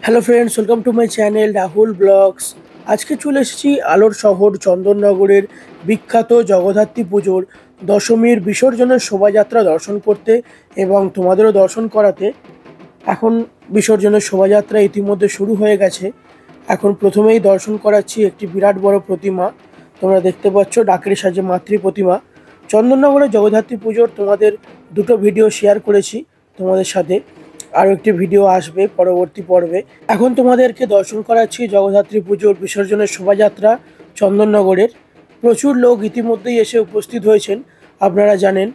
Hello friends, welcome to my channel Rahul blogs. আজকে চলে এসেছি আলোর শহর চন্দননগরের বিখ্যাত জগদ্ধাত্রী পুজোর দশমীর বিসর্জনের শোভাযাত্রা দর্শন করতে এবং তোমাদেরও দর্শন করাতে। এখন বিসর্জনের শোভাযাত্রা ইতিমধ্যে শুরু হয়ে গেছে। এখন প্রথমেই দর্শন করাচ্ছি একটি বিরাট বড় প্রতিমা। তোমরা দেখতে পাচ্ছ ডাকের সাজে মাতৃ প্রতিমা। চন্দননগরের জগদ্ধাত্রী পুজোর তোমাদের দুটো ভিডিও শেয়ার করেছি তোমাদের সাথে, আরও একটি ভিডিও আসবে পরবর্তী পর্বে। এখন তোমাদেরকে দর্শন করাচ্ছি জগদ্ধাত্রী পুজোর বিসর্জনের শোভাযাত্রা চন্দননগরের। প্রচুর লোক ইতিমধ্যেই এসে উপস্থিত হয়েছেন। আপনারা জানেন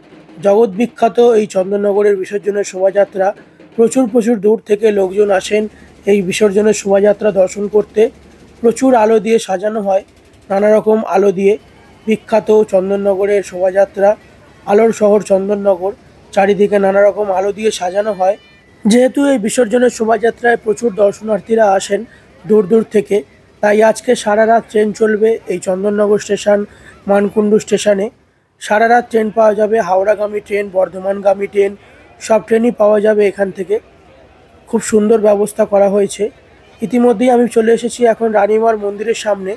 জগৎ বিখ্যাত এই চন্দননগরের বিসর্জনের শোভাযাত্রা। প্রচুর দূর থেকে লোকজন আসেন এই বিসর্জনের শোভাযাত্রা দর্শন করতে। প্রচুর আলো দিয়ে সাজানো হয়, নানা রকম আলো দিয়ে। বিখ্যাত চন্দননগরের শোভাযাত্রা, আলোর শহর চন্দননগর, চারিদিকে নানা রকম আলো দিয়ে সাজানো হয়। যেহেতু এই বিসর্জনের শোভাযাত্রায় প্রচুর দর্শনার্থীরা আসেন দূর থেকে, তাই আজকে সারা রাত ট্রেন চলবে এই চন্দননগর স্টেশন মানকুণ্ডু স্টেশনে। সারা রাত ট্রেন পাওয়া যাবে, হাওড়াগামী ট্রেন, বর্ধমানগামী ট্রেন, সব ট্রেনই পাওয়া যাবে এখান থেকে। খুব সুন্দর ব্যবস্থা করা হয়েছে। ইতিমধ্যেই আমি চলে এসেছি এখন রানীমার মন্দিরের সামনে।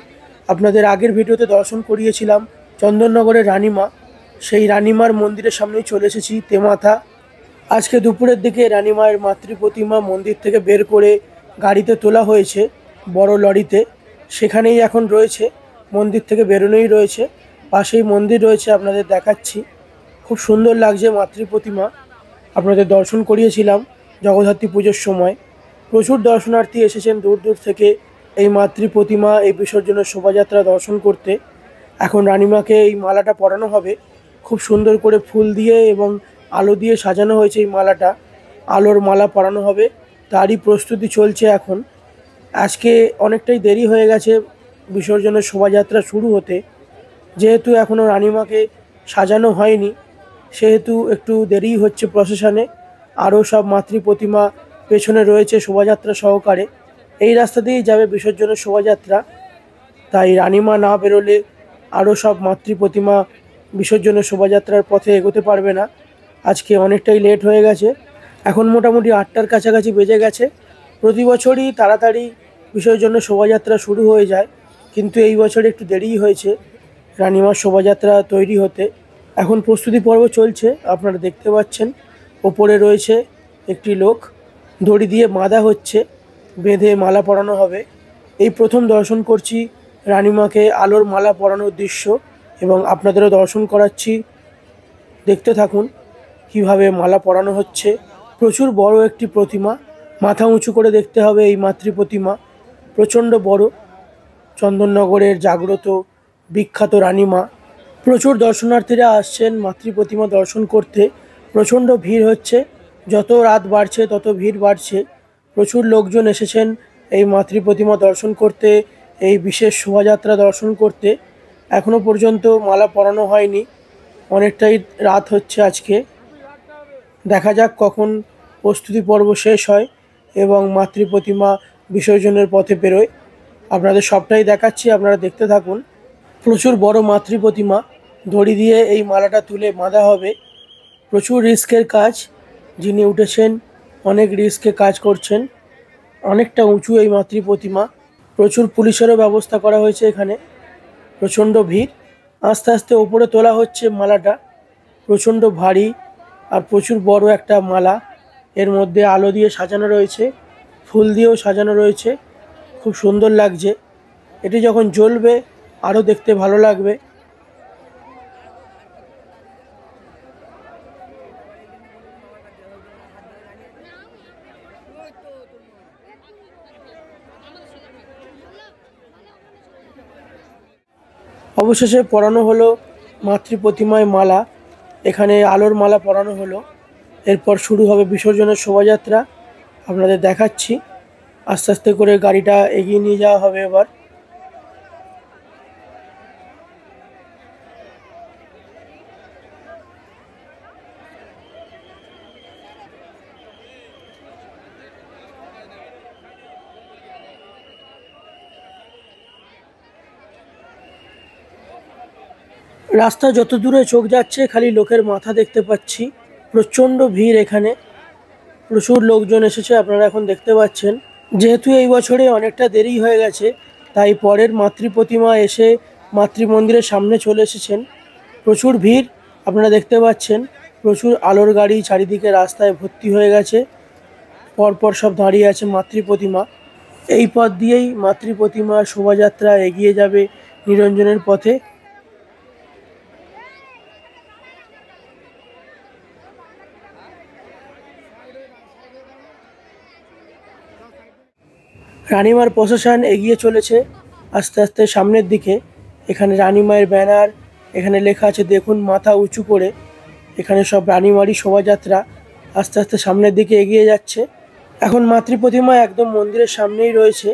আপনাদের আগের ভিডিওতে দর্শন করিয়েছিলাম চন্দননগরের রানীমা, সেই রানীমার মন্দিরের সামনেই চলে এসেছি তেমাথা। আজকে দুপুরের দিকে রানীমায়ের মাতৃ প্রতিমা মন্দির থেকে বের করে গাড়িতে তোলা হয়েছে, বড় লরিতে। সেখানেই এখন রয়েছে, মন্দির থেকে বেরোনোই রয়েছে। পাশেই মন্দির রয়েছে, আপনাদের দেখাচ্ছি। খুব সুন্দর লাগছে মাতৃ প্রতিমা। আপনাদের দর্শন করিয়েছিলাম জগদ্ধাত্রী পুজোর সময়। প্রচুর দর্শনার্থী এসেছেন দূর থেকে এই মাতৃ প্রতিমা, এই বিসর্জনের শোভাযাত্রা দর্শন করতে। এখন রানীমাকে এই মালাটা পরানো হবে। খুব সুন্দর করে ফুল দিয়ে এবং আলো দিয়ে সাজানো হয়েছে এই মালাটা। আলোর মালা পরানো হবে, তারই প্রস্তুতি চলছে এখন। আজকে অনেকটাই দেরি হয়ে গেছে বিসর্জনের শোভাযাত্রা শুরু হতে। যেহেতু এখনও রানীমাকে সাজানো হয়নি, সেহেতু একটু দেরিই হচ্ছে প্রসেশনে। আরও সব মাতৃ প্রতিমা পেছনে রয়েছে শোভাযাত্রা সহকারে। এই রাস্তা দিয়েই যাবে বিসর্জনের শোভাযাত্রা, তাই রানীমা না বেরোলে আরও সব মাতৃ প্রতিমা বিসর্জনের শোভাযাত্রার পথে এগোতে পারবে না। আজকে অনেকটাই লেট হয়ে গেছে, এখন মোটামুটি 8টার কাছাকাছি বেজে গেছে। প্রতি বছরই তাড়াতাড়ি বিসর্জনের শোভাযাত্রা শুরু হয়ে যায়, কিন্তু এই বছর একটু দেরিই হয়েছে রানীমার শোভাযাত্রা তৈরি হতে। এখন প্রস্তুতি পর্ব চলছে, আপনারা দেখতে পাচ্ছেন। ওপরে রয়েছে একটি লোক, দড়ি দিয়ে বাঁধা হচ্ছে, বেঁধে মালা পরানো হবে। এই প্রথম দর্শন করছি রানীমাকে আলোর মালা পরানোর দৃশ্য, এবং আপনাদেরও দর্শন করাচ্ছি। দেখতে থাকুন কিভাবে মালা পরানো হচ্ছে। প্রচুর বড় একটি প্রতিমা, মাথা উঁচু করে দেখতে হবে এই মাতৃ প্রতিমা, প্রচণ্ড বড়। চন্দননগরের জাগ্রত বিখ্যাত রানীমা। প্রচুর দর্শনার্থীরা আসছেন মাতৃ প্রতিমা দর্শন করতে। প্রচণ্ড ভিড় হচ্ছে, যত রাত বাড়ছে তত ভিড় বাড়ছে। প্রচুর লোকজন এসেছেন এই মাতৃ প্রতিমা দর্শন করতে, এই বিশেষ শোভাযাত্রা দর্শন করতে। এখনও পর্যন্ত মালা পরানো হয়নি, অনেকটাই রাত হচ্ছে আজকে। দেখা যাক কখন প্রস্তুতি পর্ব শেষ হয় এবং মাতৃ প্রতিমা বিসর্জনের পথে বেরোয়। আপনাদের সবটাই দেখাচ্ছি, আপনারা দেখতে থাকুন। প্রচুর বড় মাতৃ প্রতিমা, দড়ি দিয়ে এই মালাটা তুলে বাঁধা হবে। প্রচুর রিস্কের কাজ, যিনি উঠেছেন অনেক রিস্কে কাজ করছেন। অনেকটা উঁচু এই মাতৃ প্রতিমা, প্রচুর পুলিশেরও ব্যবস্থা করা হয়েছে এখানে। প্রচণ্ড ভিড়, আস্তে আস্তে ওপরে তোলা হচ্ছে মালাটা। প্রচণ্ড ভারী আর প্রচুর বড় একটা মালা, এর মধ্যে আলো দিয়ে সাজানো রয়েছে, ফুল দিয়েও সাজানো রয়েছে। খুব সুন্দর লাগছে। এটি যখন জ্বলবে আরও দেখতে ভালো লাগবে। অবশেষে পরানো হলো মাতৃ প্রতিমায় মালা, এখানে আলোর মালা পরানো হলো। এরপর শুরু হবে বিসর্জনের শোভাযাত্রা, আপনাদের দেখাচ্ছি। আস্তে আস্তে করে গাড়িটা এগিয়ে নিয়ে যাওয়া হবে এবার। রাস্তা যত দূরে চোখ যাচ্ছে খালি লোকের মাথা দেখতে পাচ্ছি। প্রচণ্ড ভিড় এখানে, প্রচুর লোকজন এসেছে, আপনারা এখন দেখতে পাচ্ছেন। যেহেতু এই বছরে অনেকটা দেরি হয়ে গেছে, তাই পরের মাতৃ প্রতিমা এসে মাতৃ মন্দিরের সামনে চলে এসেছেন। প্রচুর ভিড় আপনারা দেখতে পাচ্ছেন, প্রচুর আলোর গাড়ি চারিদিকে রাস্তায় ভর্তি হয়ে গেছে। পরপর সব দাঁড়িয়ে আছে মাতৃ প্রতিমা। এই পথ দিয়েই মাতৃ প্রতিমার শোভাযাত্রা এগিয়ে যাবে নিরঞ্জনের পথে। রানীমার প্রশাসন এগিয়ে চলেছে আস্তে আস্তে সামনের দিকে। এখানে রানীমায়ের ব্যানার, এখানে লেখা আছে দেখুন মাথা উঁচু করে। এখানে সব রানীমারই শোভাযাত্রা আস্তে আস্তে সামনের দিকে এগিয়ে যাচ্ছে। এখন মাতৃ প্রতিমা একদম মন্দিরের সামনেই রয়েছে।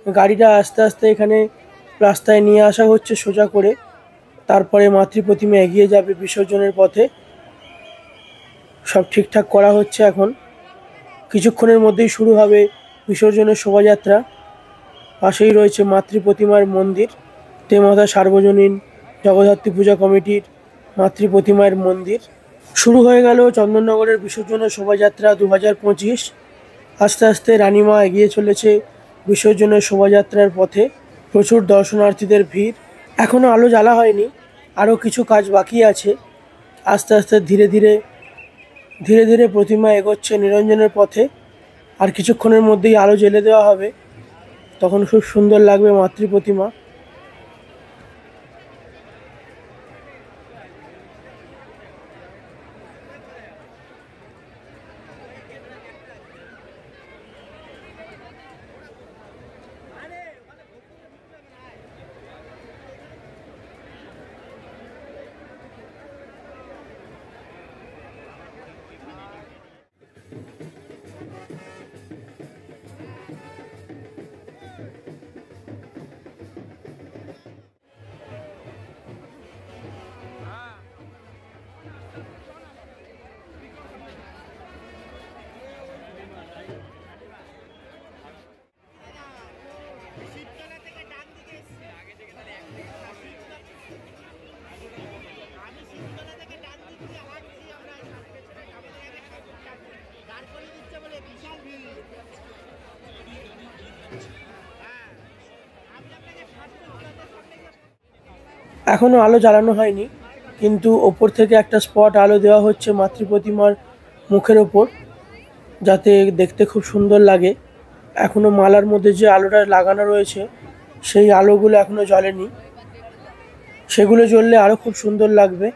গাড়িটা আস্তে আস্তে এখানে রাস্তায় নিয়ে আসা হচ্ছে সোজা করে। তারপরে মাতৃ প্রতিমা এগিয়ে যাবে বিসর্জনের পথে। সব ঠিকঠাক করা হচ্ছে এখন। কিছুক্ষণের মধ্যেই শুরু হবে বিসর্জনের শোভাযাত্রা। পাশেই রয়েছে মাতৃ প্রতিমার মন্দির, তেমাতা সার্বজনীন জগদ্ধাত্রী পূজা কমিটির মাতৃ প্রতিমার মন্দির। শুরু হয়ে গেল চন্দননগরের বিসর্জনের শোভাযাত্রা 2025। আস্তে আস্তে রানীমা এগিয়ে চলেছে বিসর্জনের শোভাযাত্রার পথে। প্রচুর দর্শনার্থীদের ভিড়। এখনও আলো জ্বালা হয়নি, আরও কিছু কাজ বাকি আছে। আস্তে আস্তে ধীরে ধীরে ধীরে ধীরে প্রতিমা এগোচ্ছে নিরঞ্জনের পথে। আর কিছুক্ষণের মধ্যেই আলো জ্বেলে দেওয়া হবে, তখন খুব সুন্দর লাগবে মাতৃ প্রতিমা। এখনও আলো জ্বালানো হয়নি, কিন্তু ওপর থেকে একটা স্পট আলো দেওয়া হচ্ছে মাতৃ প্রতিমার মুখের ওপর, যাতে দেখতে খুব সুন্দর লাগে। এখনও মালার মধ্যে যে আলোটা লাগানো রয়েছে সেই আলোগুলো এখনও জ্বলেনি, সেগুলো জ্বললে আরও খুব সুন্দর লাগবে।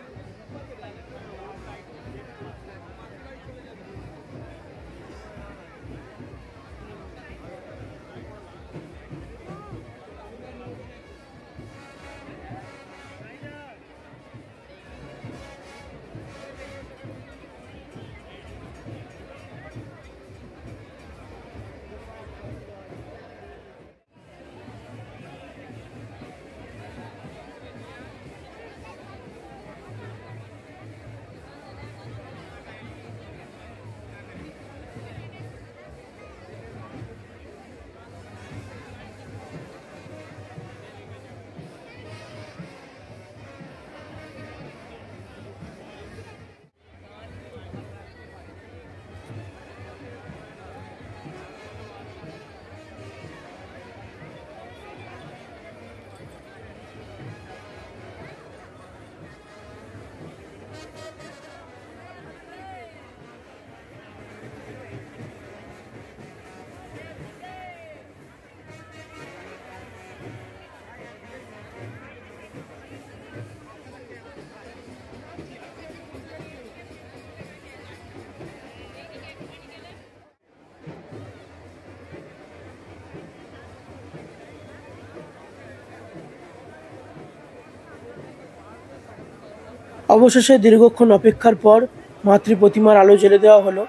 অবশেষে দীর্ঘক্ষণ অপেক্ষার পর মাতৃ প্রতিমার আলো জ্বেলে দেওয়া হলো।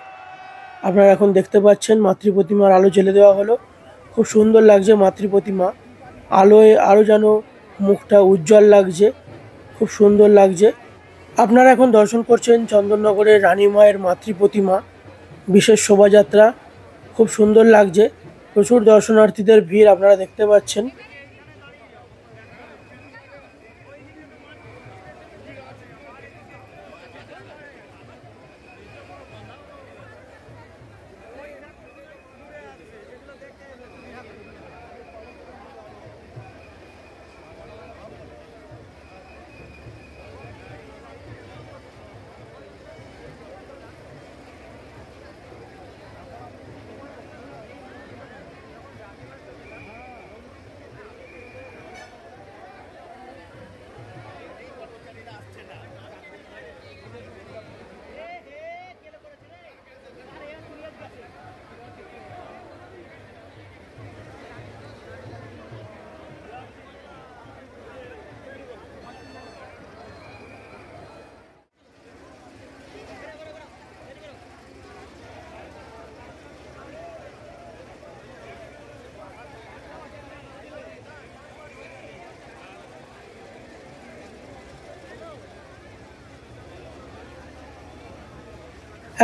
আপনারা এখন দেখতে পাচ্ছেন মাতৃ প্রতিমার আলো জ্বেলে দেওয়া হলো। খুব সুন্দর লাগছে মাতৃ প্রতিমা, আলোয় আরও যেন মুখটা উজ্জ্বল লাগছে, খুব সুন্দর লাগছে। আপনারা এখন দর্শন করছেন চন্দননগরের রানী মায়ের মাতৃ প্রতিমা বিশেষ শোভাযাত্রা। খুব সুন্দর লাগছে, প্রচুর দর্শনার্থীদের ভিড় আপনারা দেখতে পাচ্ছেন।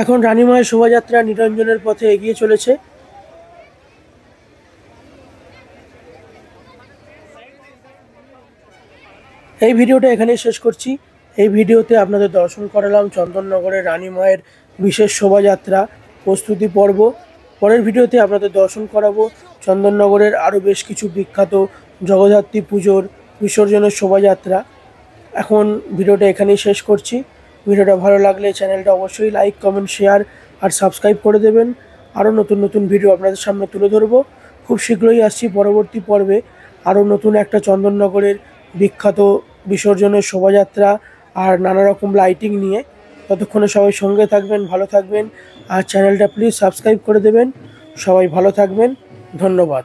এখন রানীমায়ের শোভাযাত্রা নিরঞ্জনের পথে এগিয়ে চলেছে। এই ভিডিওটা এখানেই শেষ করছি। এই ভিডিওতে আপনাদের দর্শন করালাম চন্দননগরের রানীমায়ের বিশেষ শোভাযাত্রা প্রস্তুতি পর্ব। পরের ভিডিওতে আপনাদের দর্শন করাবো চন্দননগরের আরও বেশ কিছু বিখ্যাত জগদ্ধাত্রী পুজোর বিসর্জনের শোভাযাত্রা। এখন ভিডিওটা এখানেই শেষ করছি। ভিডিওটা ভালো লাগলে চ্যানেলটা অবশ্যই লাইক, কমেন্ট, শেয়ার আর সাবস্ক্রাইব করে দেবেন। আরও নতুন নতুন ভিডিও আপনাদের সামনে তুলে ধরবো। খুব শীঘ্রই আসছি পরবর্তী পর্বে আরও নতুন একটা চন্দননগরের বিখ্যাত বিসর্জনের শোভাযাত্রা আর নানা রকম লাইটিং নিয়ে। ততক্ষণে সবাই সঙ্গে থাকবেন, ভালো থাকবেন আর চ্যানেলটা প্লিজ সাবস্ক্রাইব করে দেবেন। সবাই ভালো থাকবেন, ধন্যবাদ।